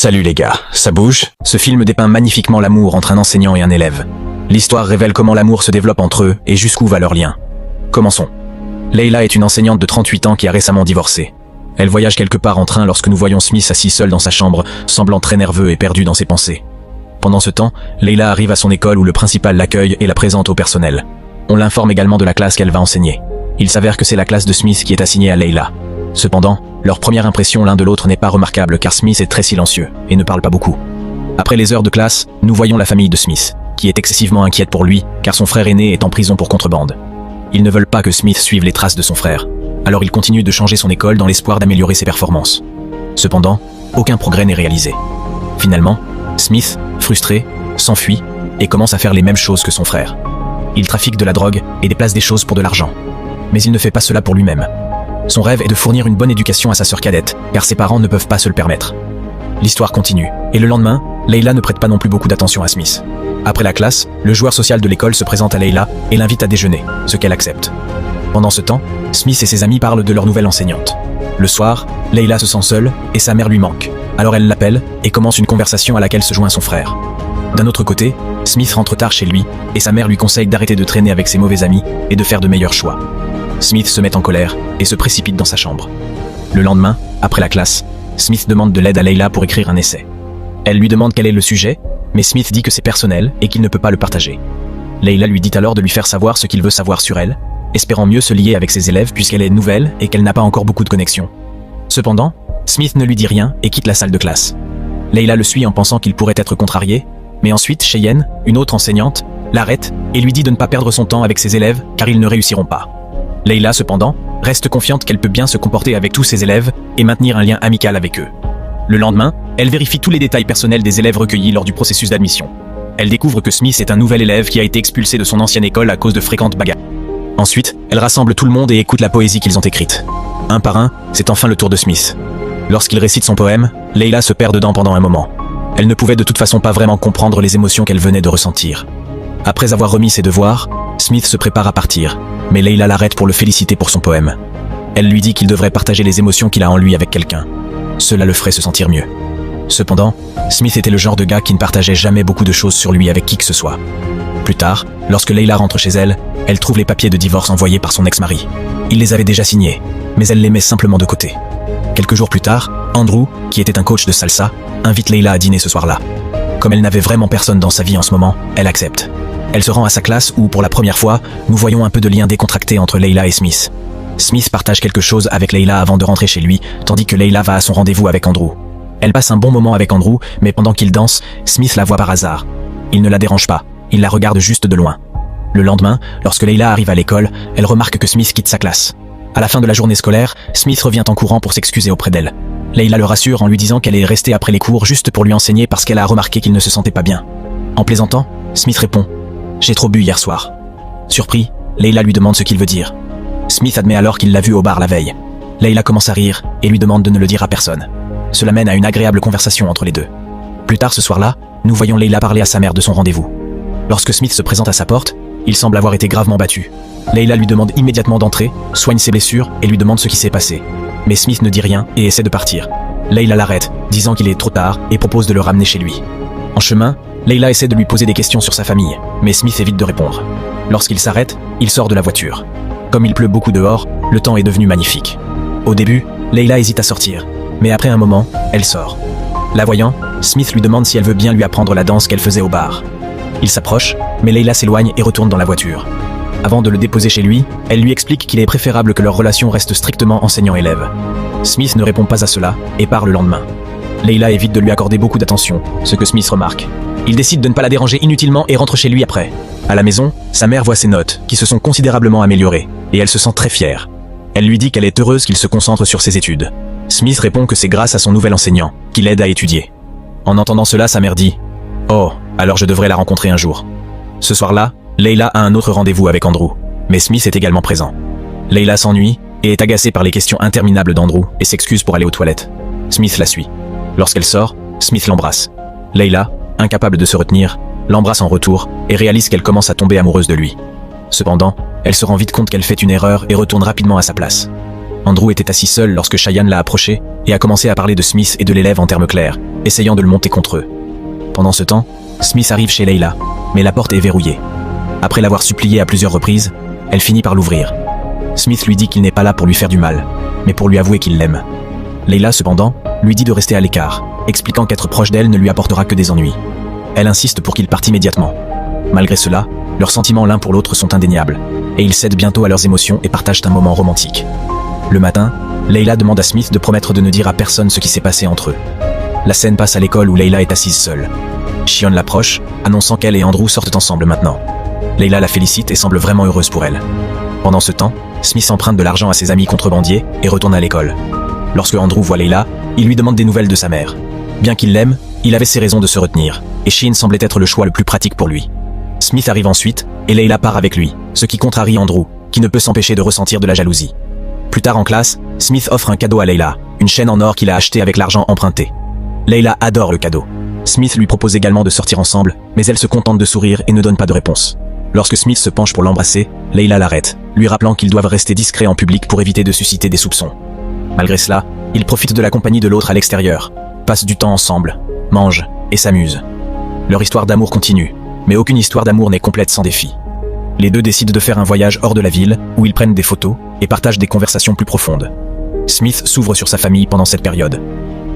Salut les gars, ça bouge? Ce film dépeint magnifiquement l'amour entre un enseignant et un élève. L'histoire révèle comment l'amour se développe entre eux et jusqu'où va leur lien. Commençons. Leila est une enseignante de 38 ans qui a récemment divorcé. Elle voyage quelque part en train lorsque nous voyons Smith assis seul dans sa chambre, semblant très nerveux et perdu dans ses pensées. Pendant ce temps, Leila arrive à son école où le principal l'accueille et la présente au personnel. On l'informe également de la classe qu'elle va enseigner. Il s'avère que c'est la classe de Smith qui est assignée à Leila. Cependant, leur première impression l'un de l'autre n'est pas remarquable car Smith est très silencieux et ne parle pas beaucoup. Après les heures de classe, nous voyons la famille de Smith, qui est excessivement inquiète pour lui car son frère aîné est en prison pour contrebande. Ils ne veulent pas que Smith suive les traces de son frère, alors il continue de changer son école dans l'espoir d'améliorer ses performances. Cependant, aucun progrès n'est réalisé. Finalement, Smith, frustré, s'enfuit et commence à faire les mêmes choses que son frère. Il trafique de la drogue et déplace des choses pour de l'argent. Mais il ne fait pas cela pour lui-même. Son rêve est de fournir une bonne éducation à sa sœur cadette, car ses parents ne peuvent pas se le permettre. L'histoire continue, et le lendemain, Leila ne prête pas non plus beaucoup d'attention à Smith. Après la classe, le joueur social de l'école se présente à Leila et l'invite à déjeuner, ce qu'elle accepte. Pendant ce temps, Smith et ses amis parlent de leur nouvelle enseignante. Le soir, Leila se sent seule et sa mère lui manque, alors elle l'appelle et commence une conversation à laquelle se joint son frère. D'un autre côté, Smith rentre tard chez lui et sa mère lui conseille d'arrêter de traîner avec ses mauvais amis et de faire de meilleurs choix. Smith se met en colère et se précipite dans sa chambre. Le lendemain, après la classe, Smith demande de l'aide à Leila pour écrire un essai. Elle lui demande quel est le sujet, mais Smith dit que c'est personnel et qu'il ne peut pas le partager. Leila lui dit alors de lui faire savoir ce qu'il veut savoir sur elle, espérant mieux se lier avec ses élèves puisqu'elle est nouvelle et qu'elle n'a pas encore beaucoup de connexions. Cependant, Smith ne lui dit rien et quitte la salle de classe. Leila le suit en pensant qu'il pourrait être contrarié, mais ensuite Cheyenne, une autre enseignante, l'arrête et lui dit de ne pas perdre son temps avec ses élèves car ils ne réussiront pas. Leila, cependant, reste confiante qu'elle peut bien se comporter avec tous ses élèves et maintenir un lien amical avec eux. Le lendemain, elle vérifie tous les détails personnels des élèves recueillis lors du processus d'admission. Elle découvre que Smith est un nouvel élève qui a été expulsé de son ancienne école à cause de fréquentes bagarres. Ensuite, elle rassemble tout le monde et écoute la poésie qu'ils ont écrite. Un par un, c'est enfin le tour de Smith. Lorsqu'il récite son poème, Leila se perd dedans pendant un moment. Elle ne pouvait de toute façon pas vraiment comprendre les émotions qu'elle venait de ressentir. Après avoir remis ses devoirs, Smith se prépare à partir, mais Leila l'arrête pour le féliciter pour son poème. Elle lui dit qu'il devrait partager les émotions qu'il a en lui avec quelqu'un. Cela le ferait se sentir mieux. Cependant, Smith était le genre de gars qui ne partageait jamais beaucoup de choses sur lui avec qui que ce soit. Plus tard, lorsque Leila rentre chez elle, elle trouve les papiers de divorce envoyés par son ex-mari. Il les avait déjà signés, mais elle les met simplement de côté. Quelques jours plus tard, Andrew, qui était un coach de salsa, invite Leila à dîner ce soir-là. Comme elle n'avait vraiment personne dans sa vie en ce moment, elle accepte. Elle se rend à sa classe où, pour la première fois, nous voyons un peu de lien décontracté entre Leila et Smith. Smith partage quelque chose avec Leila avant de rentrer chez lui, tandis que Leila va à son rendez-vous avec Andrew. Elle passe un bon moment avec Andrew, mais pendant qu'il danse, Smith la voit par hasard. Il ne la dérange pas, il la regarde juste de loin. Le lendemain, lorsque Leila arrive à l'école, elle remarque que Smith quitte sa classe. À la fin de la journée scolaire, Smith revient en courant pour s'excuser auprès d'elle. Leila le rassure en lui disant qu'elle est restée après les cours juste pour lui enseigner parce qu'elle a remarqué qu'il ne se sentait pas bien. En plaisantant, Smith répond « J'ai trop bu hier soir ». Surpris, Leila lui demande ce qu'il veut dire. Smith admet alors qu'il l'a vu au bar la veille. Leila commence à rire et lui demande de ne le dire à personne. Cela mène à une agréable conversation entre les deux. Plus tard ce soir-là, nous voyons Leila parler à sa mère de son rendez-vous. Lorsque Smith se présente à sa porte, il semble avoir été gravement battu. Leila lui demande immédiatement d'entrer, soigne ses blessures et lui demande ce qui s'est passé. Mais Smith ne dit rien et essaie de partir. Leila l'arrête, disant qu'il est trop tard et propose de le ramener chez lui. En chemin, Leila essaie de lui poser des questions sur sa famille, mais Smith évite de répondre. Lorsqu'il s'arrête, il sort de la voiture. Comme il pleut beaucoup dehors, le temps est devenu magnifique. Au début, Leila hésite à sortir, mais après un moment, elle sort. La voyant, Smith lui demande si elle veut bien lui apprendre la danse qu'elle faisait au bar. Il s'approche, mais Leila s'éloigne et retourne dans la voiture. Avant de le déposer chez lui, elle lui explique qu'il est préférable que leur relation reste strictement enseignant-élève. Smith ne répond pas à cela et part le lendemain. Leila évite de lui accorder beaucoup d'attention, ce que Smith remarque. Il décide de ne pas la déranger inutilement et rentre chez lui après. À la maison, sa mère voit ses notes, qui se sont considérablement améliorées, et elle se sent très fière. Elle lui dit qu'elle est heureuse qu'il se concentre sur ses études. Smith répond que c'est grâce à son nouvel enseignant, qui l'aide à étudier. En entendant cela, sa mère dit « Oh, alors je devrais la rencontrer un jour ». Ce soir-là, Leila a un autre rendez-vous avec Andrew, mais Smith est également présent. Leila s'ennuie et est agacée par les questions interminables d'Andrew et s'excuse pour aller aux toilettes. Smith la suit. Lorsqu'elle sort, Smith l'embrasse. Leila, incapable de se retenir, l'embrasse en retour et réalise qu'elle commence à tomber amoureuse de lui. Cependant, elle se rend vite compte qu'elle fait une erreur et retourne rapidement à sa place. Andrew était assis seul lorsque Cheyenne l'a approché et a commencé à parler de Smith et de l'élève en termes clairs, essayant de le monter contre eux. Pendant ce temps, Smith arrive chez Layla, mais la porte est verrouillée. Après l'avoir supplié à plusieurs reprises, elle finit par l'ouvrir. Smith lui dit qu'il n'est pas là pour lui faire du mal, mais pour lui avouer qu'il l'aime. Layla, cependant, lui dit de rester à l'écart, expliquant qu'être proche d'elle ne lui apportera que des ennuis. Elle insiste pour qu'il parte immédiatement. Malgré cela, leurs sentiments l'un pour l'autre sont indéniables, et ils cèdent bientôt à leurs émotions et partagent un moment romantique. Le matin, Layla demande à Smith de promettre de ne dire à personne ce qui s'est passé entre eux. La scène passe à l'école où Layla est assise seule. Shion l'approche, annonçant qu'elle et Andrew sortent ensemble maintenant. Layla la félicite et semble vraiment heureuse pour elle. Pendant ce temps, Smith emprunte de l'argent à ses amis contrebandiers et retourne à l'école. Lorsque Andrew voit Layla, il lui demande des nouvelles de sa mère. Bien qu'il l'aime, il avait ses raisons de se retenir, et Shion semblait être le choix le plus pratique pour lui. Smith arrive ensuite, et Layla part avec lui, ce qui contrarie Andrew, qui ne peut s'empêcher de ressentir de la jalousie. Plus tard en classe, Smith offre un cadeau à Layla, une chaîne en or qu'il a achetée avec l'argent emprunté. Layla adore le cadeau. Smith lui propose également de sortir ensemble, mais elle se contente de sourire et ne donne pas de réponse. Lorsque Smith se penche pour l'embrasser, Layla l'arrête, lui rappelant qu'ils doivent rester discrets en public pour éviter de susciter des soupçons. Malgré cela, ils profitent de la compagnie de l'autre à l'extérieur, passent du temps ensemble, mangent et s'amusent. Leur histoire d'amour continue, mais aucune histoire d'amour n'est complète sans défi. Les deux décident de faire un voyage hors de la ville, où ils prennent des photos et partagent des conversations plus profondes. Smith s'ouvre sur sa famille pendant cette période.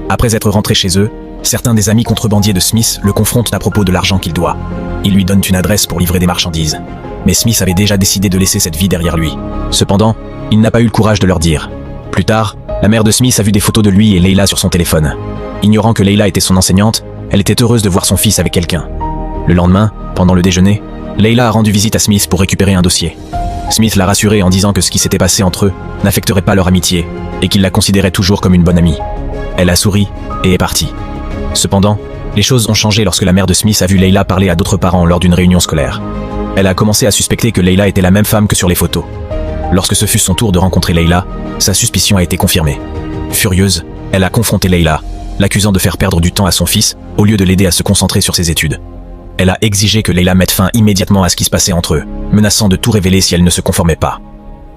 Après être rentrés chez eux, certains des amis contrebandiers de Smith le confrontent à propos de l'argent qu'il doit. Ils lui donnent une adresse pour livrer des marchandises. Mais Smith avait déjà décidé de laisser cette vie derrière lui. Cependant, il n'a pas eu le courage de leur dire. Plus tard, la mère de Smith a vu des photos de lui et Layla sur son téléphone. Ignorant que Layla était son enseignante, elle était heureuse de voir son fils avec quelqu'un. Le lendemain, pendant le déjeuner, Layla a rendu visite à Smith pour récupérer un dossier. Smith l'a rassuré en disant que ce qui s'était passé entre eux n'affecterait pas leur amitié et qu'il la considérait toujours comme une bonne amie. Elle a souri et est partie. Cependant, les choses ont changé lorsque la mère de Smith a vu Layla parler à d'autres parents lors d'une réunion scolaire. Elle a commencé à suspecter que Layla était la même femme que sur les photos. Lorsque ce fut son tour de rencontrer Layla, sa suspicion a été confirmée. Furieuse, elle a confronté Layla, l'accusant de faire perdre du temps à son fils au lieu de l'aider à se concentrer sur ses études. Elle a exigé que Layla mette fin immédiatement à ce qui se passait entre eux, menaçant de tout révéler si elle ne se conformait pas.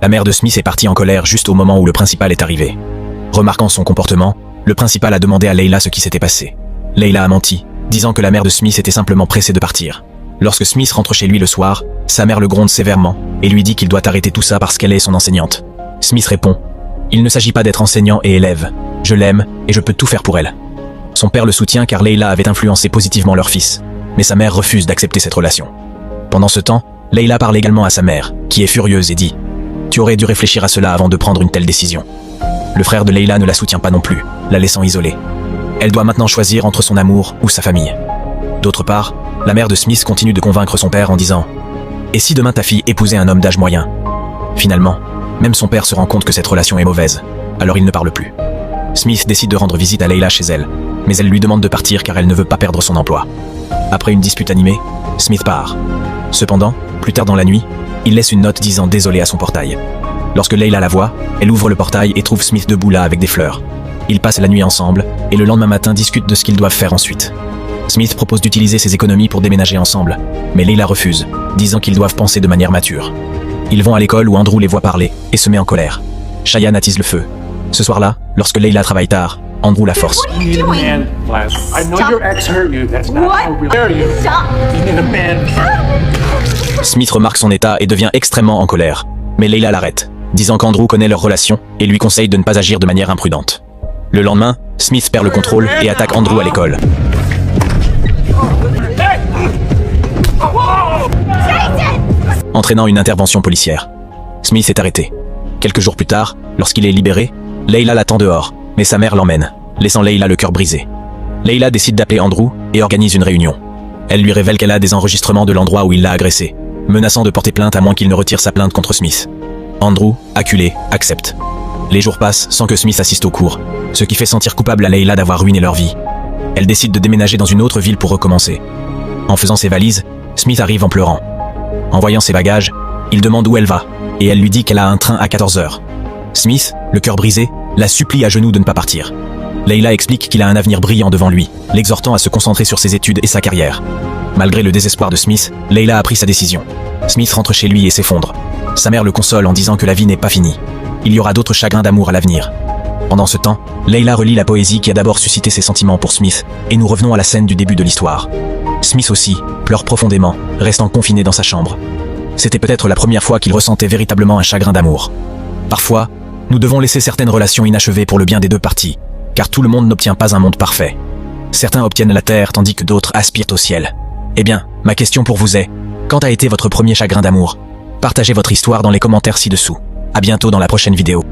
La mère de Smith est partie en colère juste au moment où le principal est arrivé. Remarquant son comportement, le principal a demandé à Layla ce qui s'était passé. Layla a menti, disant que la mère de Smith était simplement pressée de partir. Lorsque Smith rentre chez lui le soir, sa mère le gronde sévèrement et lui dit qu'il doit arrêter tout ça parce qu'elle est son enseignante. Smith répond « Il ne s'agit pas d'être enseignant et élève. Je l'aime et je peux tout faire pour elle. » Son père le soutient car Layla avait influencé positivement leur fils, mais sa mère refuse d'accepter cette relation. Pendant ce temps, Layla parle également à sa mère, qui est furieuse et dit « Tu aurais dû réfléchir à cela avant de prendre une telle décision. » Le frère de Layla ne la soutient pas non plus, la laissant isolée. Elle doit maintenant choisir entre son amour ou sa famille. D'autre part, la mère de Smith continue de convaincre son père en disant « Et si demain ta fille épousait un homme d'âge moyen ?» Finalement, même son père se rend compte que cette relation est mauvaise, alors il ne parle plus. Smith décide de rendre visite à Layla chez elle, mais elle lui demande de partir car elle ne veut pas perdre son emploi. Après une dispute animée, Smith part. Cependant, plus tard dans la nuit, il laisse une note disant désolé à son portail. Lorsque Layla la voit, elle ouvre le portail et trouve Smith debout là avec des fleurs. Ils passent la nuit ensemble et le lendemain matin discutent de ce qu'ils doivent faire ensuite. Smith propose d'utiliser ses économies pour déménager ensemble, mais Layla refuse, disant qu'ils doivent penser de manière mature. Ils vont à l'école où Andrew les voit parler et se met en colère. Cheyenne attise le feu. Ce soir-là, lorsque Layla travaille tard, Andrew la force. Smith remarque son état et devient extrêmement en colère, mais Layla l'arrête, disant qu'Andrew connaît leur relation et lui conseille de ne pas agir de manière imprudente. Le lendemain, Smith perd le contrôle et attaque Andrew à l'école. Entraînant une intervention policière. Smith est arrêté. Quelques jours plus tard, lorsqu'il est libéré, Layla l'attend dehors, mais sa mère l'emmène, laissant Layla le cœur brisé. Layla décide d'appeler Andrew et organise une réunion. Elle lui révèle qu'elle a des enregistrements de l'endroit où il l'a agressé, menaçant de porter plainte à moins qu'il ne retire sa plainte contre Smith. Andrew, acculé, accepte. Les jours passent sans que Smith assiste au cours, ce qui fait sentir coupable à Layla d'avoir ruiné leur vie. Elle décide de déménager dans une autre ville pour recommencer. En faisant ses valises, Smith arrive en pleurant. En voyant ses bagages, il demande où elle va, et elle lui dit qu'elle a un train à 14h. Smith, le cœur brisé, la supplie à genoux de ne pas partir. Layla explique qu'il a un avenir brillant devant lui, l'exhortant à se concentrer sur ses études et sa carrière. Malgré le désespoir de Smith, Layla a pris sa décision. Smith rentre chez lui et s'effondre. Sa mère le console en disant que la vie n'est pas finie. Il y aura d'autres chagrins d'amour à l'avenir. Pendant ce temps, Layla relit la poésie qui a d'abord suscité ses sentiments pour Smith, et nous revenons à la scène du début de l'histoire. Smith aussi pleure profondément, restant confiné dans sa chambre. C'était peut-être la première fois qu'il ressentait véritablement un chagrin d'amour. Parfois, nous devons laisser certaines relations inachevées pour le bien des deux parties, car tout le monde n'obtient pas un monde parfait. Certains obtiennent la terre tandis que d'autres aspirent au ciel. Eh bien, ma question pour vous est, quand a été votre premier chagrin d'amour? Partagez votre histoire dans les commentaires ci-dessous. À bientôt dans la prochaine vidéo.